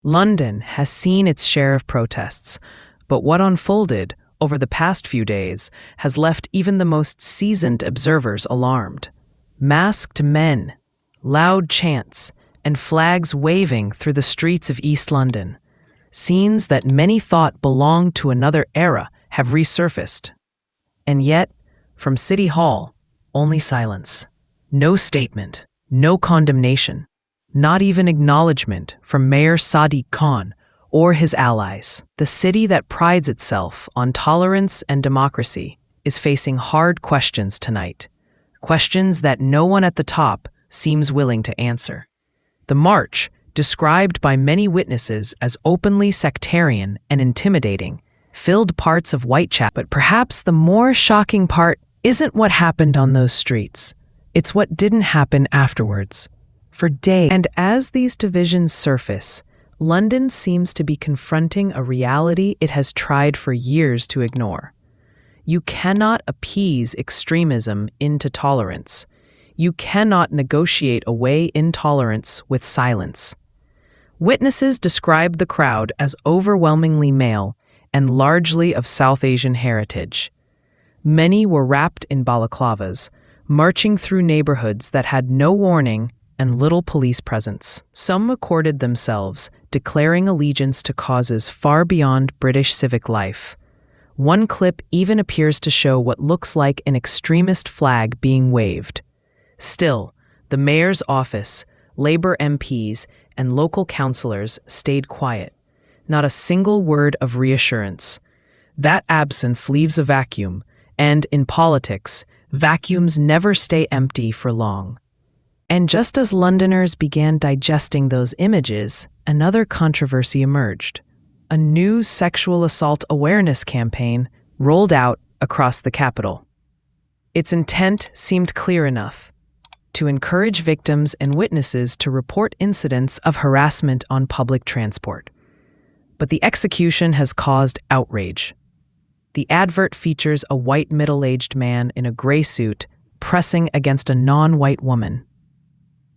London has seen its share of protests, but what unfolded over the past few days has left even the most seasoned observers alarmed. Masked men, loud chants, and flags waving through the streets of East London. Scenes that many thought belonged to another era have resurfaced. And yet, from City Hall, only silence. No statement, no condemnation, not even acknowledgement from Mayor Sadiq Khan or his allies. The city that prides itself on tolerance and democracy is facing hard questions tonight. Questions that no one at the top seems willing to answer. The march, described by many witnesses as openly sectarian and intimidating, filled parts of Whitechapel. But perhaps the more shocking part isn't what happened on those streets. It's what didn't happen afterwards. For days. And as these divisions surface, London seems to be confronting a reality it has tried for years to ignore. You cannot appease extremism into tolerance. You cannot negotiate away intolerance with silence. Witnesses described the crowd as overwhelmingly male and largely of South Asian heritage. Many were wrapped in balaclavas, marching through neighborhoods that had no warning and little police presence. Some recorded themselves declaring allegiance to causes far beyond British civic life. One clip even appears to show what looks like an extremist flag being waved. Still, the mayor's office, Labour MPs, and local councillors stayed quiet. Not a single word of reassurance. That absence leaves a vacuum, and in politics, vacuums never stay empty for long. And just as Londoners began digesting those images, another controversy emerged. A new sexual assault awareness campaign rolled out across the capital. Its intent seemed clear enough: to encourage victims and witnesses to report incidents of harassment on public transport. But the execution has caused outrage. The advert features a white middle-aged man in a gray suit pressing against a non-white woman.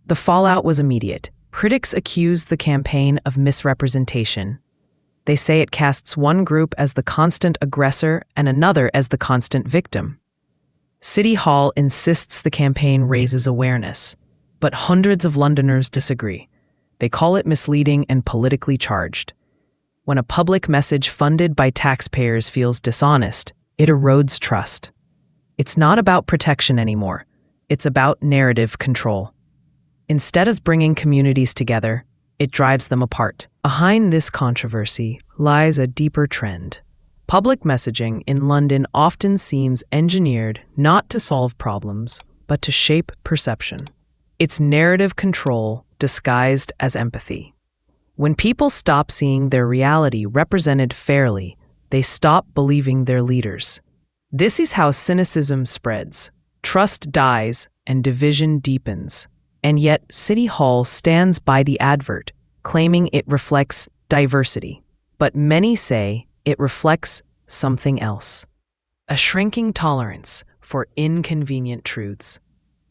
The fallout was immediate. Critics accused the campaign of misrepresentation. They say it casts one group as the constant aggressor and another as the constant victim. City Hall insists the campaign raises awareness, but hundreds of Londoners disagree. They call it misleading and politically charged. When a public message funded by taxpayers feels dishonest, it erodes trust. It's not about protection anymore. It's about narrative control. Instead of bringing communities together, it drives them apart. Behind this controversy lies a deeper trend. Public messaging in London often seems engineered not to solve problems, but to shape perception. It's narrative control disguised as empathy. When people stop seeing their reality represented fairly, they stop believing their leaders. This is how cynicism spreads, trust dies, and division deepens. And yet, City Hall stands by the advert, claiming it reflects diversity. But many say it reflects something else: a shrinking tolerance for inconvenient truths.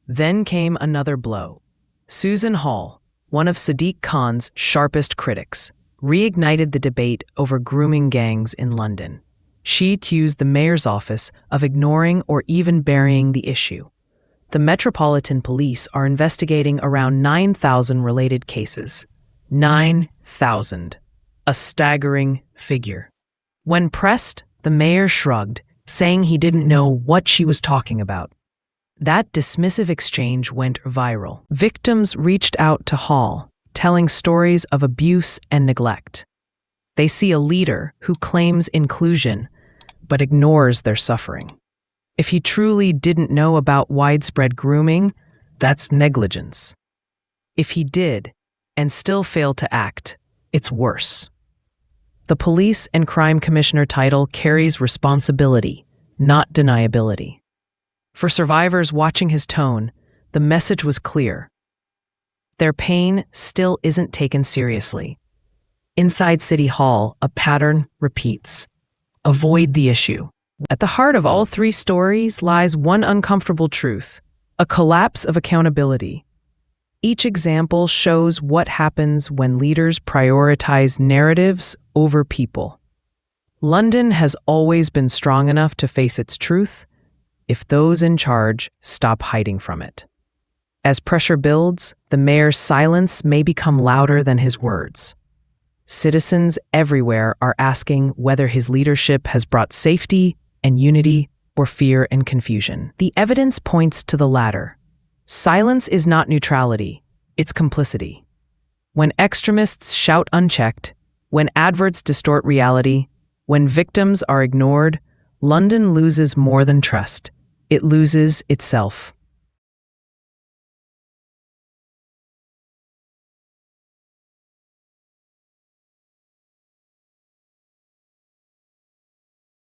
Then came another blow. Susan Hall, one of Sadiq Khan's sharpest critics, reignited the debate over grooming gangs in London. She accused the mayor's office of ignoring or even burying the issue. The Metropolitan Police are investigating around 9,000 related cases. 9,000. A staggering figure. When pressed, the mayor shrugged, saying he didn't know what she was talking about. That dismissive exchange went viral. Victims reached out to Hall, telling stories of abuse and neglect. They see a leader who claims inclusion, but ignores their suffering. If he truly didn't know about widespread grooming, that's negligence. If he did, and still failed to act, it's worse. The Police and Crime Commissioner title carries responsibility, not deniability. For survivors watching his tone, the message was clear. Their pain still isn't taken seriously. Inside City Hall, a pattern repeats. Avoid the issue. At the heart of all three stories lies one uncomfortable truth: a collapse of accountability. Each example shows what happens when leaders prioritize narratives over people. London has always been strong enough to face its truth if those in charge stop hiding from it. As pressure builds, the mayor's silence may become louder than his words. Citizens everywhere are asking whether his leadership has brought safety and unity or fear and confusion. The evidence points to the latter. Silence is not neutrality, it's complicity. When extremists shout unchecked, when adverts distort reality, when victims are ignored, London loses more than trust. It loses itself.